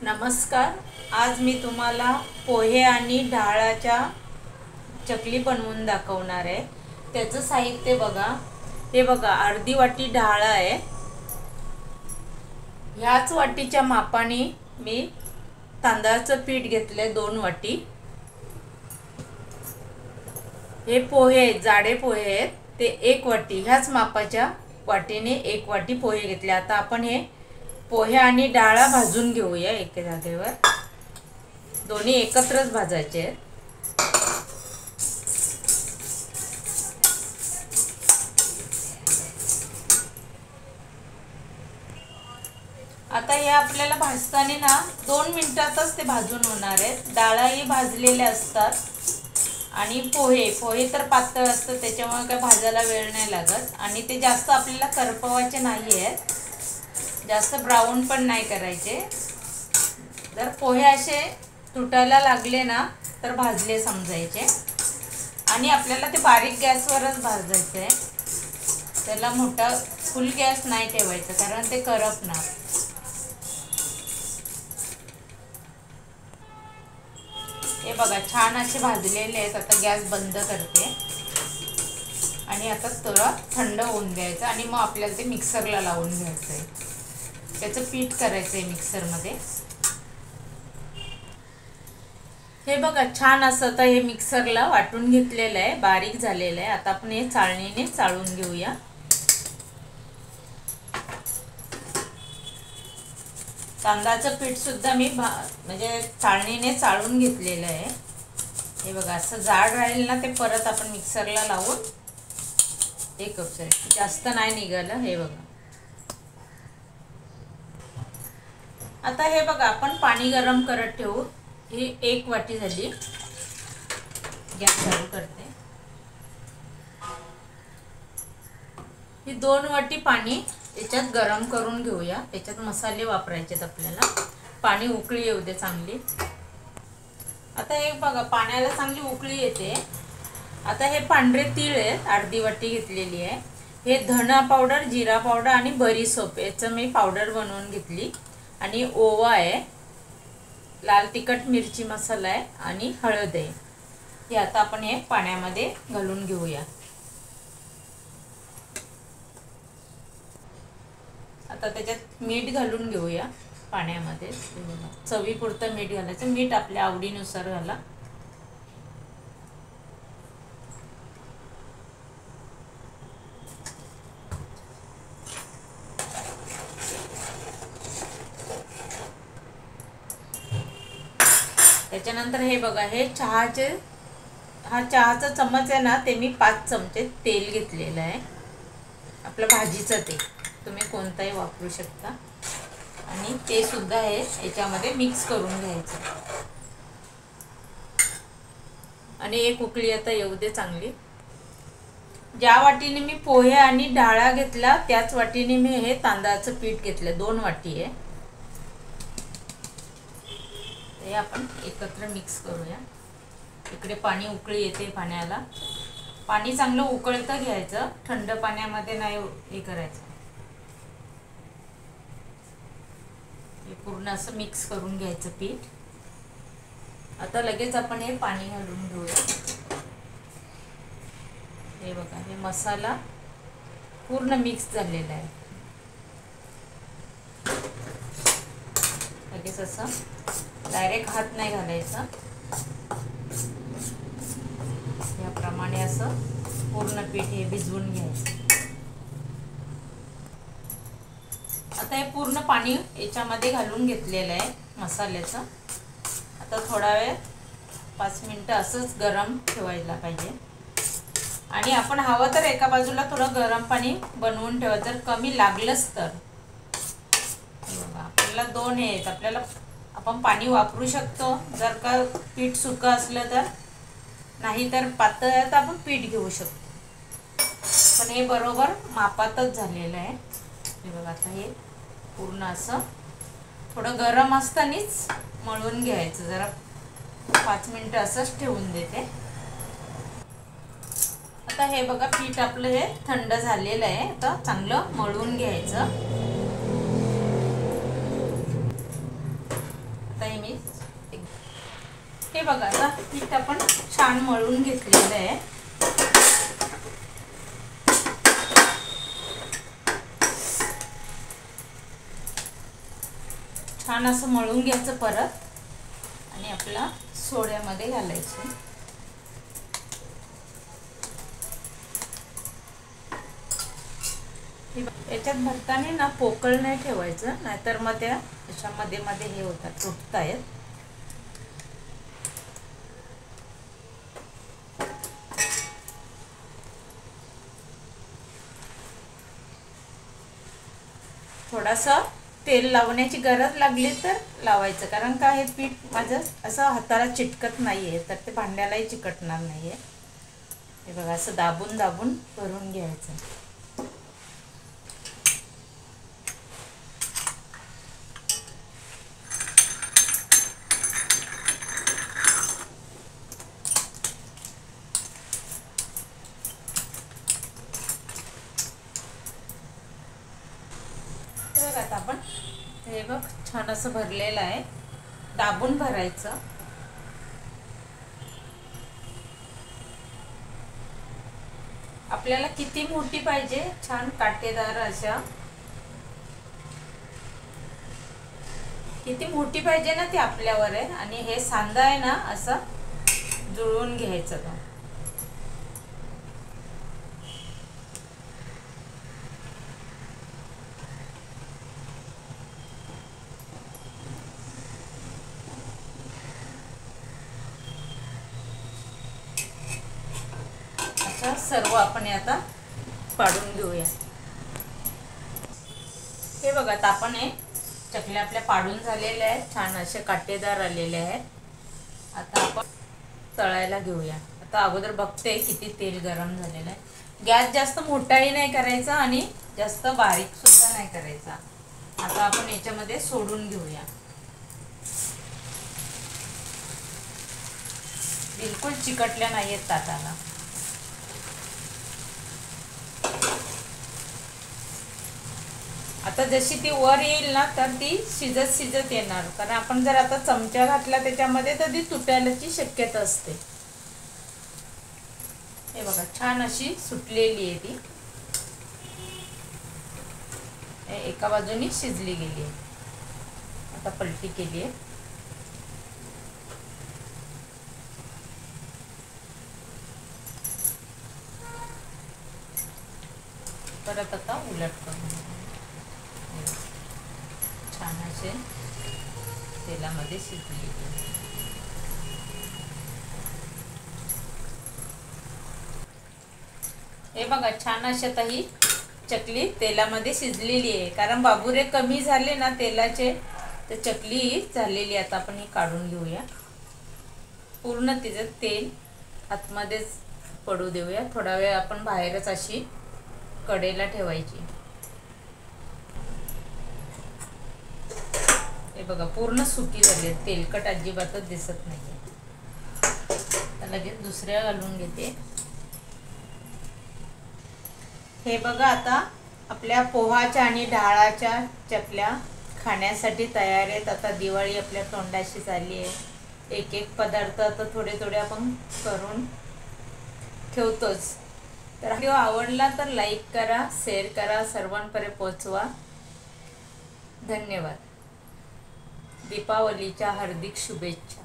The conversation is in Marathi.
नमस्कार. आज मी तुम्हाला पोहे आणि डाळाच्या चकली बनवून दाखवणार आहे. त्याचं साहित्य बघा. हे बघा, अर्धी वाटी डाळ आहे. ह्याच वाटीच्या मापाने मी तांदळाचं पीठ घेतलंय 2 वाटी. हे पोहे आहेत, जाडे पोहे आहेत, ते 1 वाटी. ह्याच मापाच्या वाटीने 1 वाटी पोहे घेतले. आता आपण हे पोहे आणि डाळ भाजून घेऊया एका जागेवर. दोन्ही एकत्रच भाजायचे आहेत. आता हे आपल्याला भाजताना ना 2 मिनिटातच ते भाजून होणार आहेत. डाळही भाजलेल्या असतात आणि पोहे तर पातळ असतात, त्याच्यामुळे काय भाजायला वेळ नाही लागत. आणि ते जास्त आपल्याला करपवायचे नाही आहेत, जास्त ब्राऊन पण नाही करायचे. जर पोहे असे तुटायला लागले ना तर भाजले समजायचे. आणि आपल्याला ते बारीक गॅसवरच भाजायचं आहे. त्याला मोठा फुल गॅस नाही ठेवायचा, कारण ते करपणार. हे बघा, छान असे भाजलेले आहेत. आता गॅस बंद करते आणि आता थोडा थंड होऊन द्यायचं आणि मग आपल्याला ते मिक्सरला लावून घ्यायचं आहे. त्याचं पीठ करायचं आहे मिक्सरमध्ये. हे बघा, छान असं आता हे मिक्सरला वाटून घेतलेलं आहे, बारीक झालेलं आहे. आता आपण हे चाळणीने चाळून घेऊया. तांदळाचं पीठ सुद्धा मी म्हणजे चाळणीने चाळून घेतलेलं आहे. हे बघा, असं जाड राहील ना ते परत आपण मिक्सरला लावून हे करू. जास्त नाही निघालं. हे बघा, आता हे बघा, आपण पाणी गरम करत ठेवू. ही 1 वाटी झाली. गॅस चालू करते. ही 2 वाटी पाणी याच्यात गरम करून घेऊया. याच्यात मसाले वापरायचे आहेत आपल्याला. पाणी उकळी येऊ दे चांगली. आता हे बघा, पाण्याला चांगली उकळी येते. आता हे पांढरे तीळ आहेत, अर्धी वाटी घेतलेली आहे. हे धना पावडर, जिरा पावडर आणि बडीशेप याचं मी पावडर बनवून घेतली. आणि ओवा आहे, लाल तिखट मिरची मसाला आहे आणि हळद आहे. हे आता आपण हे पाण्यामध्ये घालून घेऊया. आता त्याच्यात मीठ घालून घेऊया पाण्यामध्ये. चवीपुरतं मीठ घालायचं. मीठ आपल्या आवडीनुसार घाला. त्याच्यानंतर हे बघा, हे चहाचा चमच आहे ना, ते मी 5 चमचे तेल घेतलेलं आहे. आपलं भाजीचं तेल तुम्ही कोणताही वापरू शकता. आणि ते सुद्धा हे याच्यामध्ये मिक्स करून घ्यायचं. आणि एक उकळी आता येऊ दे चांगली. ज्या वाटीने मी पोहे आणि डाळ घेतला त्याच वाटीने मी हे तांदळाचं पीठ घेतलं. 2 वाटी आहे. हे आपण एकत्र मिक्स करूया. इकडे पाणी उकळी येते पाण्याला. पाणी चांगलं उकळतं घ्यायचं, थंड पाण्यामध्ये नाही हे करायचं. हे पूर्ण असं मिक्स करून घ्यायचं पीठ. आता लगेच आपण हे पाणी घालून घेऊया. हे बघा, हे मसाला पूर्ण मिक्स झालेला आहे. लगेच असं डायरेक्ट हात नाही घालायचा. याप्रमाणे असं पूर्ण पीठ हे भिजवून घ्यायचं. आता हे पूर्ण पाणी याच्यामध्ये घालून घेतलेलं आहे मसाल्याचं. आता थोडा वेळ 5 मिनिटं असंच गरम ठेवायला पाहिजे. आणि आपण हवं तर एका बाजूला थोडं गरम पाणी बनवून ठेवा, जर कमी लागलंच तर. आपल्याला 2 हे आहेत, आपल्याला आपण पाणी वापरू शकतो जर का पीठ सुकं असलं तर. नाही तर पातळ आहे तर आपण पीठ घेऊ शकतो. पण हे बरोबर मापातच झालेलं आहे. हे बघा, आता हे पूर्ण असं थोडं गरम असतानाच मळून घ्यायचं. जरा 5 मिनिटं असंच ठेवून देते. आता हे बघा, पीठ आपलं हे थंड झालेलं आहे. आता चांगलं मळून घ्यायचं. हे बघा आता पीठ आपण छान मळून घेतलेलं आहे. छान असं मळून घ्यायचं परत आणि आपला सोड्यामध्ये घालायचं. याच्यात भरताना ना पोकळ नाही ठेवायचं, नाहीतर मग त्या अशा मध्ये मध्ये हे होतात, तुटतायत. थोडासा तेल लावण्याची गरज लागली तर लावायचं, कारण का हे पीठ माझं असं हाताला चिटकत नाहीये, तर ते भांड्यालाही चिकटणार नाहीये. हे बघा असं दाबून दाबून भरून घ्यायचं. बघा आपण हे बघ छान असं भरलेलं आहे. दाबून भरायचं. आपल्याला किती मोठी पाहिजे, छान काटेदार अशा, किती मोठी पाहिजे ना ती आपल्यावर आहे. आणि हे सांधा आहे ना असं जुळवून घ्यायचं. सर्व आपण आता पाडून घेऊया. हे बघा आता आपण हे चकल्या आपल्या पाडून झालेल्या आहेत, छान असे काटेदार आलेले आहेत. आता आपण तळायला घेऊया. आता अगोदर बघते किती तेल गरम झालेलं आहे. गॅस जास्त मोठाही नाही करायचा आणि जास्त बारीक सुद्धा नाही करायचा. आता आपण याच्यामध्ये सोडून घेऊया. बिलकुल चिकटल्या नाहीयेत ताटाला. आता जशी ती वर येईल ना तर ती शिजत शिजत येणार, कारण आपण जर आता चमचा घातला त्याच्यामध्ये तर ती तुटायची शक्यता असते. हे बघा छान अशी सुटलेली आहे ती, एका बाजूनी शिजली गेली आहे. आता पलटी केली आहे. परत आता उलट करून छान असे तेलामध्ये शिजली. हे बघा छान अशी आता ही चकली तेलामध्ये शिजलेली आहे, कारण बाबुरे कमी झाले ना तेलाचे, तर चकली झालेली. आता आपण ही काढून घेऊया. पूर्ण तिचं तेल आतमध्येच पडू देऊया. थोडा वेळ आपण बाहेरच अशी कडेला ठेवायची. हे बघा पूर्ण सुकी झाली, तेलकट अजिबातच दिसत नाहीये. लगेच दुसऱ्या घालून घेते. हे बघा आता आपल्या पोहाच्या आणि डाळाच्या चकल्या खाण्यासाठी तयार आहेत. आता दिवाळी आपल्या तोंडाशी झाली आहे. एक एक पदार्थ आता थोडे थोडे आपण करून ठेवतोच. तर व्हिडिओ आवडला तर लाईक करा, शेअर करा, सर्वांपर्यंत पोहोचवा. धन्यवाद. दीपावलीच्या हार्दिक शुभेच्छा.